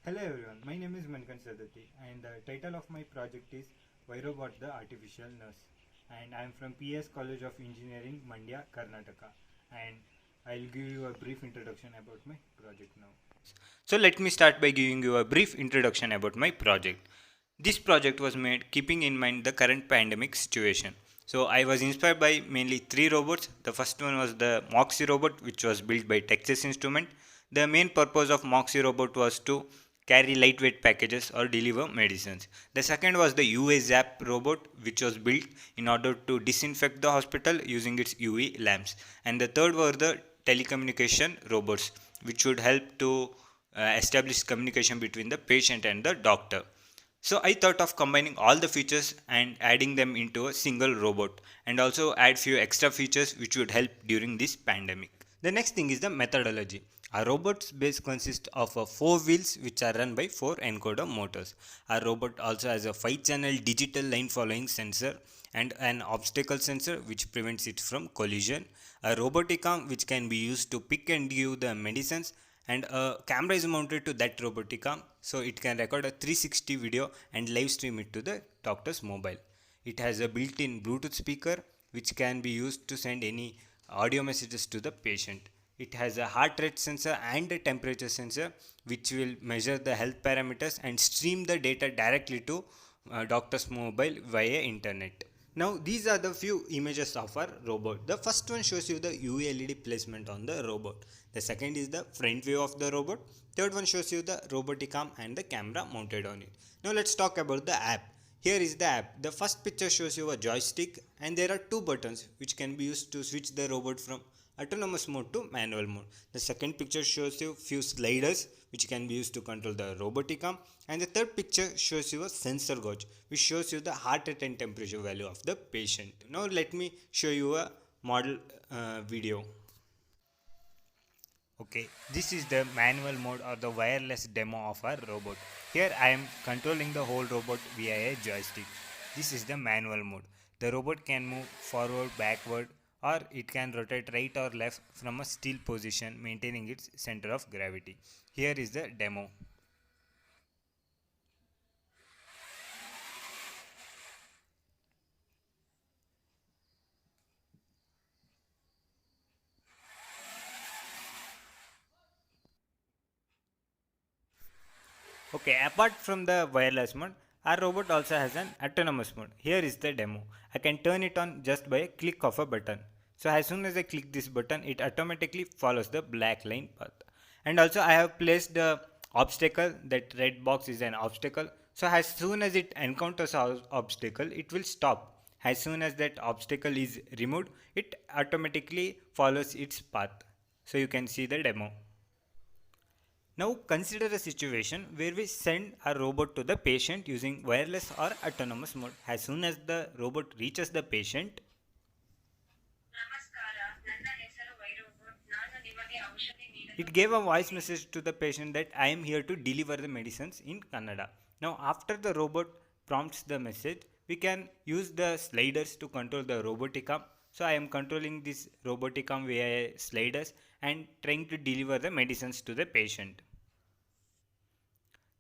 Hello everyone, my name is Mankan Sadati and the title of my project is Vairobot the Artificial Nurse, and I am from PS College of Engineering, Mandya, Karnataka, and I'll give you a brief introduction about my project now. So let me start by giving you a brief introduction about my project. This project was made keeping in mind the current pandemic situation. So I was inspired by mainly three robots. The first one was the Moxie robot, which was built by Texas Instrument. The main purpose of Moxie robot was to carry lightweight packages or deliver medicines. The second was the UV Zap robot, which was built in order to disinfect the hospital using its UV lamps. And the third were the telecommunication robots, which would help to establish communication between the patient and the doctor. So I thought of combining all the features and adding them into a single robot, and also add few extra features which would help during this pandemic. The next thing is the methodology. Our robot's base consists of four wheels which are run by four encoder motors. Our robot also has a 5-channel digital line following sensor and an obstacle sensor which prevents it from collision, a robotic arm which can be used to pick and give the medicines, and a camera is mounted to that robotic arm so it can record a 360 video and live stream it to the doctor's mobile. It has a built-in Bluetooth speaker which can be used to send any audio messages to the patient. It has a heart rate sensor and a temperature sensor which will measure the health parameters and stream the data directly to doctor's mobile via internet. Now these are the few images of our robot. The first one shows you the UV LED placement on the robot. The second is the front view of the robot. Third one shows you the robotic arm and the camera mounted on it. Now let's talk about the app. Here is the app. The first picture shows you a joystick and there are two buttons which can be used to switch the robot from autonomous mode to manual mode. The second picture shows you few sliders which can be used to control the robotic arm, and the third picture shows you a sensor gauge which shows you the heart rate and temperature value of the patient. Now let me show you a model video. Okay, this is the manual mode or the wireless demo of our robot. Here I am controlling the whole robot via a joystick. This is the manual mode. The robot can move forward, backward, or it can rotate right or left from a still position, maintaining its center of gravity. Here is the demo. Okay, apart from the wireless mode, our robot also has an autonomous mode. Here is the demo. I can turn it on just by a click of a button. So as soon as I click this button, it automatically follows the black line path. And also I have placed the obstacle, that red box is an obstacle. So as soon as it encounters an obstacle, it will stop. As soon as that obstacle is removed, it automatically follows its path. So you can see the demo. Now consider a situation where we send a robot to the patient using wireless or autonomous mode. As soon as the robot reaches the patient, it gave a voice message to the patient that I am here to deliver the medicines in Kannada. Now after the robot prompts the message, we can use the sliders to control the robotic arm. So I am controlling this robotic arm via sliders and trying to deliver the medicines to the patient.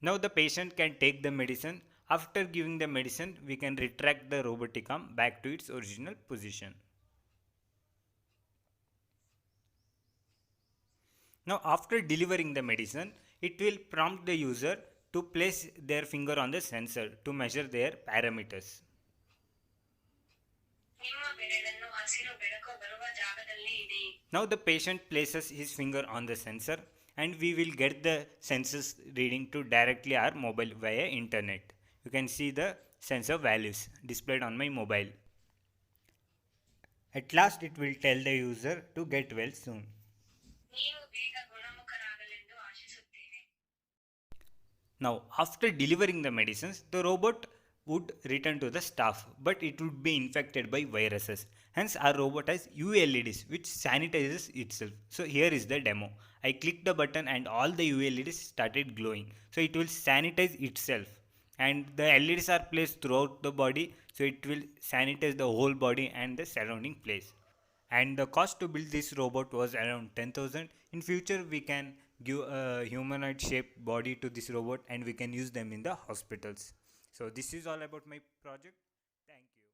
Now the patient can take the medicine. After giving the medicine, we can retract the robotic arm back to its original position. Now after delivering the medicine, it will prompt the user to place their finger on the sensor to measure their parameters. Now the patient places his finger on the sensor and we will get the sensors reading to directly our mobile via internet. You can see the sensor values displayed on my mobile. At last it will tell the user to get well soon. Now, after delivering the medicines, the robot would return to the staff, but it would be infected by viruses. Hence, our robot has UV LEDs which sanitizes itself. So, here is the demo. I clicked the button and all the UV LEDs started glowing. So, it will sanitize itself. And the LEDs are placed throughout the body, so it will sanitize the whole body and the surrounding place. And the cost to build this robot was around 10,000. In future we can give a humanoid shaped body to this robot and we can use them in the hospitals. So this is all about my project. Thank you.